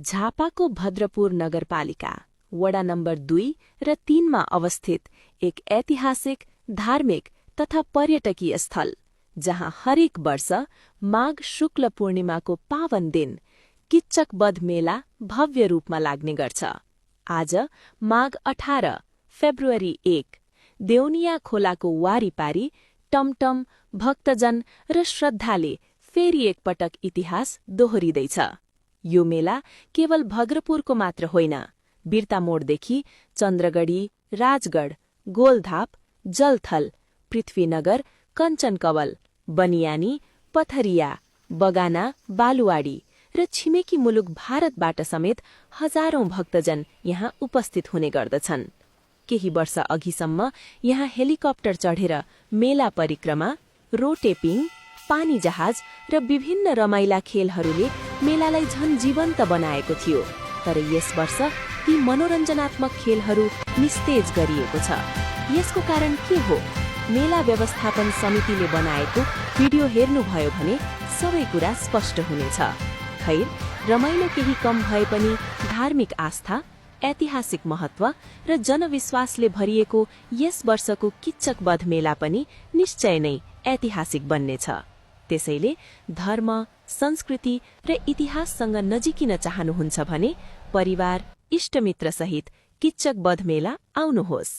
झापाको भद्रपुर नगरपालिका वडा नम्बर 2 र 3 मा अवस्थित एक ऐतिहासिक, धार्मिक तथा पर्यटकीय स्थल जहाँ हरेक वर्ष माघ शुक्ल पूर्णिमाको पावन दिन किच्चक बध मेला भव्य रूपमा लाग्ने गर्छ। आज माघ 18 फेब्रुअरी 1 देउनिया खोलाको वारीपारी टमटम, भक्तजन र श्रद्धाले फेरि एकपटक इतिहास दोहोरिँदैछ। यो मेला केवल भद्रपुरको मात्र होइन, बिर्तामोडदेखि चन्द्रगढी, राजगढ, गोलधाप, जलथल, पृथ्वीनगर, कञ्चनकवल, बनियानी, पथरिया, बगाना, बालुवाडी र छिमेकी मुलुक भारतबाट समेत हजारौं भक्तजन यहाँ उपस्थित हुने गर्दछन्। केही वर्ष अघिसम्म यहाँ हेलिकप्टर चढेर मेला परिक्रमा, रोटेपिङ, पानी जहाज र विभिन्न रमाइला खेलहरूले मेलालाई झन जीवन्त बनाएको थियो। तर यस वर्ष ती मनोरञ्जनात्मक खेलहरू निस्तेज गरिएको छ। यसको कारण के हो? मेला व्यवस्थापन समितिले बनाएको भिडियो हेर्नुभयो भने सबै कुरा स्पष्ट हुनेछ। खैर, रमाइलो केही कम भए पनि धार्मिक आस्था, ऐतिहासिक महत्व र जनविश्वासले भरिएको यस वर्षको किच्चक बध मेला पनि निश्चय नै ऐतिहासिक बन्नेछ। त्यसैले धर्म, संस्कृति र इतिहाससँग नजिकिन चाहनुहुन्छ भने परिवार, इष्टमित्र सहित किच्चक बध मेला आउनुहोस्।